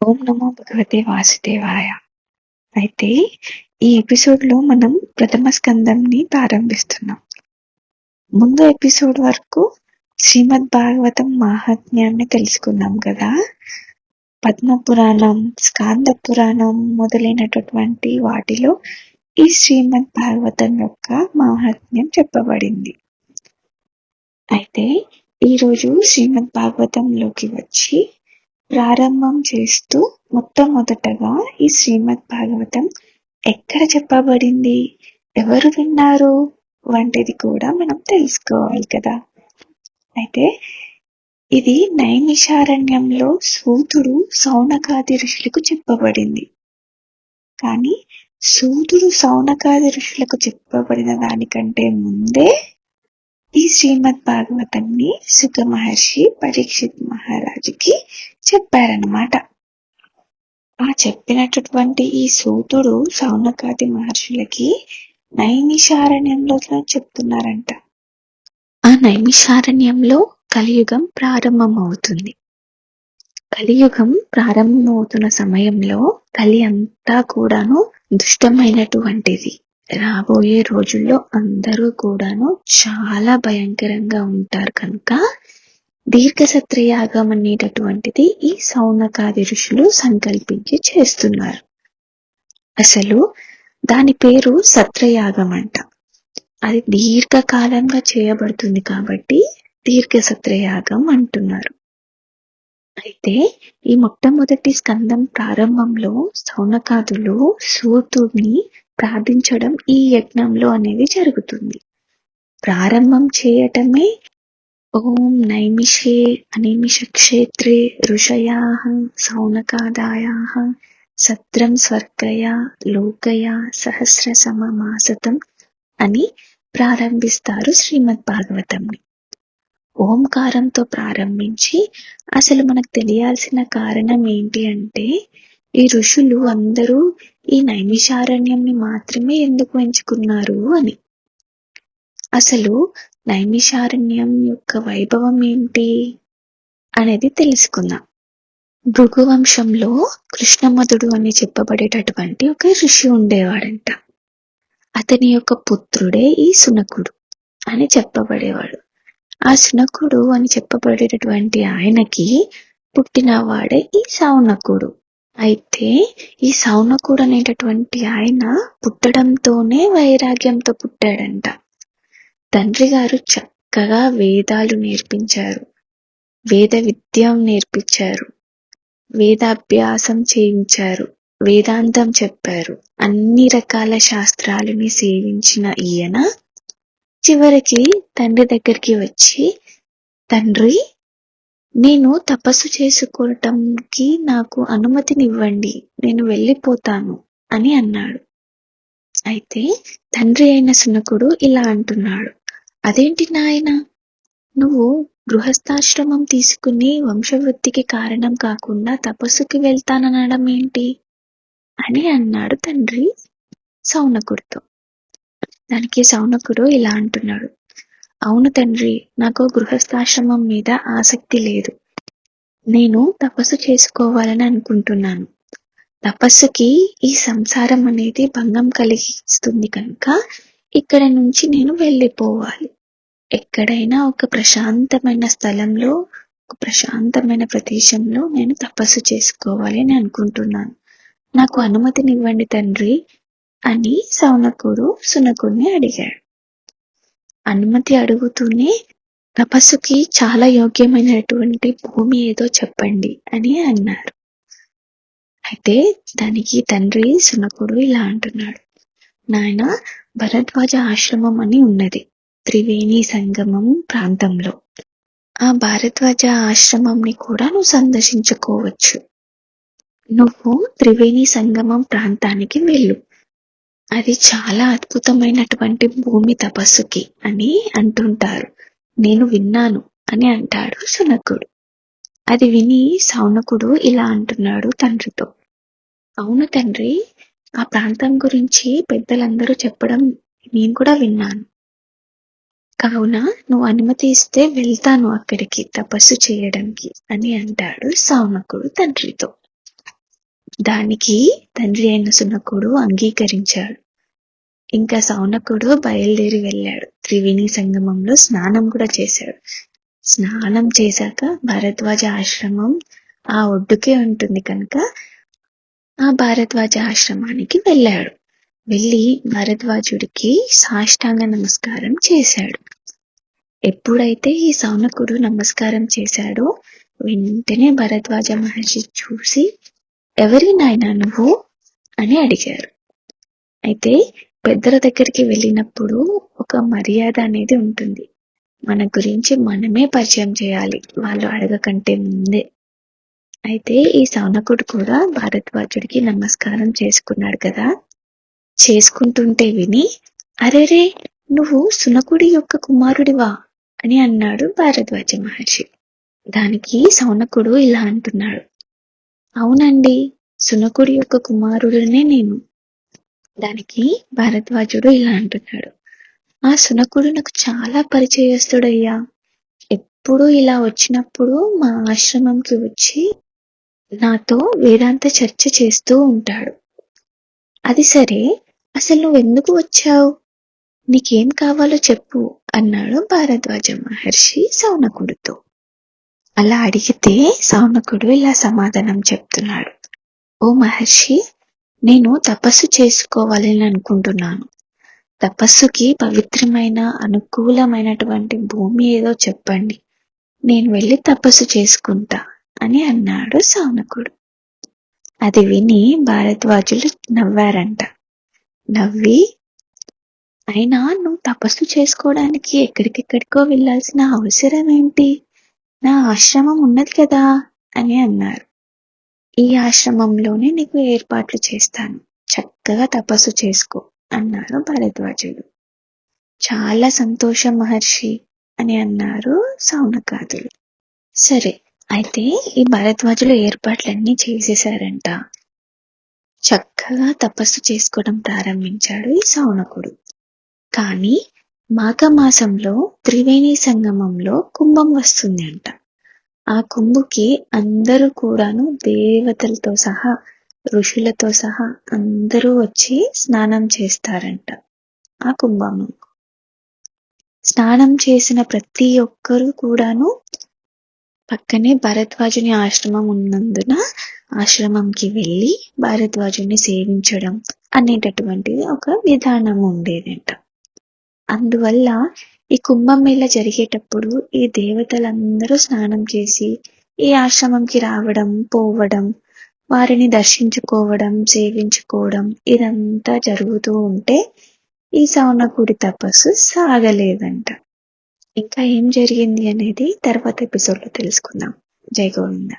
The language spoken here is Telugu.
ఓం నమో భగవతే వాసుదేవాయ. అయితే ఈ ఎపిసోడ్లో మనం ప్రథమ స్కందంని ప్రారంభిస్తున్నాం. ముందు ఎపిసోడ్ వరకు శ్రీమద్ భాగవతం మాహాత్మ్యాన్ని తెలుసుకున్నాం కదా. పద్మ పురాణం, స్కాంద పురాణం మొదలైనటువంటి వాటిలో ఈ శ్రీమద్ భాగవతం యొక్క మాహాత్మ్యం చెప్పబడింది. అయితే ఈరోజు శ్రీమద్ భాగవతంలోకి వచ్చి ప్రారంభం చేస్తూ మొట్టమొదటగా ఈ శ్రీమద్ భాగవతం ఎక్కడ చెప్పబడింది, ఎవరు విన్నారు వంటిది కూడా మనం తెలుసుకోవాలి కదా. అయితే ఇది నైమిషారణ్యంలో సూతుడు సౌనకాది ఋషులకు చెప్పబడింది. కానీ సూతుడు సౌనకాది ఋషులకు చెప్పబడిన దానికంటే ముందే ఈ శ్రీమద్ భాగవతాన్ని సుఖ మహర్షి పరీక్షిత్ మహారాజుకి చెప్పారన్నమాట. ఆ చెప్పినటువంటి ఈ సూతుడు సౌనకాది మహర్షులకి నైమిషారణ్యంలో చెప్తున్నారంట. ఆ నైమిషారణ్యంలో కలియుగం ప్రారంభమవుతుంది. కలియుగం ప్రారంభమవుతున్న సమయంలో కలి అంతా కూడాను దుష్టమైనటువంటిది. రాబోయే రోజుల్లో అందరూ కూడాను చాలా భయంకరంగా ఉంటారు కనుక దీర్ఘసత్రయాగం అనేటటువంటిది ఈ సౌనకాది ఋషులు సంకల్పించి చేస్తున్నారు. అసలు దాని పేరు సత్రయాగం అంట. అది దీర్ఘకాలంగా చేయబడుతుంది కాబట్టి దీర్ఘసత్రయాగం అంటున్నారు. అయితే ఈ మొట్టమొదటి స్కందం ప్రారంభంలో సౌనకాదులు సూతుడిని ప్రార్థించడం ఈ యజ్ఞంలో అనేది జరుగుతుంది. ప్రారంభం చేయటమే ఓం నైమిషే అనిమిష క్షేత్రే ఋషయాః సౌనకాదాయాః సత్రం స్వర్గయా లోకయా సహస్రసమమాసతం అని ప్రారంభిస్తారు శ్రీమద్ భాగవతంని. ఓంకారంతో ప్రారంభించి అసలు మనకు తెలియాల్సిన కారణం ఏంటి అంటే ఈ ఋషులు అందరూ ఈ నైమిషారణ్యంని మాత్రమే ఎందుకు ఎంచుకున్నారు అని. అసలు నైమిషారణ్యం యొక్క వైభవం ఏంటి అనేది తెలుసుకుందాం. భృగువంశంలో కృష్ణమధుడు అని చెప్పబడేటటువంటి ఒక ఋషి ఉండేవాడంట. అతని యొక్క పుత్రుడే ఈ శునకుడు అని చెప్పబడేవాడు. ఆ శునకుడు అని చెప్పబడేటటువంటి ఆయనకి పుట్టినవాడే ఈ సౌనకుడు. అయితే ఈ సౌనకుడు అనేటటువంటి ఆయన పుట్టడంతోనే వైరాగ్యంతో పుట్టాడంట. తండ్రి గారు చక్కగా వేదాలు నేర్పించారు, వేద విద్య నేర్పించారు, వేదాభ్యాసం చేయించారు, వేదాంతం చెప్పారు. అన్ని రకాల శాస్త్రాలని సేవించిన ఈయన చివరికి తండ్రి దగ్గరికి వచ్చి, తండ్రి నేను తపస్సు చేసుకోవటానికి నాకు అనుమతినివ్వండి, నేను వెళ్ళిపోతాను అని అన్నాడు. అయితే తండ్రి అయిన శునకుడు ఇలా అంటున్నాడు, అదేంటి నాయన, నువ్వు గృహస్థాశ్రమం తీసుకుని వంశవృద్ధికి కారణం కాకుండా తపస్సుకి వెళ్తాననడం ఏంటి అని అన్నాడు తండ్రి సౌనకుడితో. దానికి సౌనకుడు ఇలా అంటున్నాడు, అవును తండ్రి, నాకు గృహస్థాశ్రమం మీద ఆసక్తి లేదు, నేను తపస్సు చేసుకోవాలని అనుకుంటున్నాను. తపస్సుకి ఈ సంసారం అనేది భంగం కలిగిస్తుంది కనుక ఇక్కడ నుంచి నేను వెళ్ళిపోవాలి. ఎక్కడైనా ఒక ప్రశాంతమైన స్థలంలో, ఒక ప్రశాంతమైన ప్రదేశంలో నేను తపస్సు చేసుకోవాలి అని అనుకుంటున్నాను, నాకు అనుమతినివ్వండి తండ్రి అని సౌనకుడు శునకుడిని అడిగాడు. అనుమతి అడుగుతూనే తపస్సుకి చాలా యోగ్యమైనటువంటి భూమి ఏదో చెప్పండి అని అన్నారు. అయితే దానికి తండ్రి శునకుడు ఇలా అంటున్నాడు, నాయన, భరద్వాజ ఆశ్రమం అని ఉన్నది త్రివేణి సంగమం ప్రాంతంలో. ఆ భారద్వాజ ఆశ్రమంని కూడా నువ్వు సందర్శించుకోవచ్చు. నువ్వు త్రివేణి సంగమం ప్రాంతానికి వెళ్ళు, అది చాలా అద్భుతమైనటువంటి భూమి తపస్సుకి అని అంటుంటారు, నేను విన్నాను అని అంటాడు శునకుడు. అది విని సౌనకుడు ఇలా అంటున్నాడు తండ్రితో, అవును తండ్రి, ఆ ప్రాంతం గురించి పెద్దలందరూ చెప్పడం నేను కూడా విన్నాను, కావున నువ్వు అనుమతి ఇస్తే వెళ్తాను అక్కడికి తపస్సు చేయడానికి అని అంటాడు సౌనకుడు తండ్రితో. దానికి తండ్రి అయిన శునకుడు అంగీకరించాడు. ఇంకా శౌనకుడు బయలుదేరి వెళ్ళాడు. త్రివేణి సంగమంలో స్నానం కూడా చేశాడు. స్నానం చేశాక భరద్వాజ ఆశ్రమం ఆ ఒడ్డుకే ఉంటుంది కనుక ఆ భారద్వాజ ఆశ్రమానికి వెళ్ళాడు. వెళ్ళి భరద్వాజుడికి సాష్టాంగ నమస్కారం చేశాడు. ఎప్పుడైతే ఈ శౌనకుడు నమస్కారం చేశాడో వెంటనే భరద్వాజ మహర్షి చూసి, ఎవరి నాయనా నువ్వు అని అడిగారు. అయితే పెద్దల దగ్గరికి వెళ్ళినప్పుడు ఒక మర్యాద అనేది ఉంటుంది. మన గురించి మనమే పరిచయం చేయాలి, వాళ్ళు అడగకంటే ముందే. అయితే ఈ శౌనకుడు కూడా భారద్వాజుడికి నమస్కారం చేసుకున్నాడు కదా. చేసుకుంటుంటే విని, అరెరే నువ్వు శునకుడి యొక్క కుమారుడివా అని అన్నాడు భారద్వాజ మహర్షి. దానికి శౌనకుడు ఇలా అంటున్నాడు, అవునండి, శునకుడి యొక్క కుమారుడినే నేను. దానికి భారద్వాజుడు ఇలా అంటున్నాడు, ఆ శునకుడు నాకు చాలా పరిచయస్తుడయ్యా. ఎప్పుడు ఇలా వచ్చినప్పుడు మా ఆశ్రమంకి వచ్చి నాతో వేదాంత చర్చ చేస్తూ ఉంటాడు. అది సరే, అసలు నువ్వెందుకు వచ్చావు, నీకేం కావాలో చెప్పు అన్నాడు భారద్వాజ మహర్షి శౌనకుడితో. అలా అడిగితే శౌనకుడు ఇలా సమాధానం చెప్తున్నాడు, ఓ మహర్షి, నేను తపస్సు చేసుకోవాలని అనుకుంటున్నాను. తపస్సుకి పవిత్రమైన అనుకూలమైనటువంటి భూమి ఏదో చెప్పండి, నేను వెళ్ళి తపస్సు చేసుకుంటా అని అన్నాడు శౌనకుడు. అది విని భారద్వాజులు నవ్వారంట. నవ్వి, అయినా నువ్వు తపస్సు చేసుకోవడానికి ఎక్కడికెక్కడికో వెళ్ళాల్సిన అవసరం ఏంటి, నా ఆశ్రమం ఉన్నది కదా అని అన్నారు. ఈ ఆశ్రమంలోనే నీకు ఏర్పాట్లు చేస్తాను, చక్కగా తపస్సు చేసుకో అన్నారు భరద్వాజుడు. చాలా సంతోషం మహర్షి అని అన్నారు శౌనకాదులు. సరే, అయితే ఈ భరద్వాజులు ఏర్పాట్లన్నీ చేసేశారంట. చక్కగా తపస్సు చేసుకోవడం ప్రారంభించాడు ఈ శౌనకుడు. కానీ మాఘమాసంలో త్రివేణి సంగమంలో కుంభం వస్తుంది అంట. ఆ కుంభుకి అందరూ కూడాను దేవతలతో సహా, ఋషులతో సహా అందరూ వచ్చి స్నానం చేస్తారంట. ఆ కుంభము స్నానం చేసిన ప్రతి ఒక్కరూ కూడాను పక్కనే భరద్వాజుని ఆశ్రమం ఉన్నందున ఆశ్రమంకి వెళ్ళి భరద్వాజుని సేవించడం అనేటటువంటిది ఒక విధానం ఉండేదంట. అందువల్ల ఈ కుంభమేళ జరిగేటప్పుడు ఈ దేవతలందరూ స్నానం చేసి ఈ ఆశ్రమంకి రావడం, పోవడం, వారిని దర్శించుకోవడం, సేవించుకోవడం ఇదంతా జరుగుతూ ఉంటే ఈ శౌనకుడి తపస్సు సాగలేదంట. ఇంకా ఏం జరిగింది అనేది తర్వాత ఎపిసోడ్లో తెలుసుకుందాం. జై గోవింద.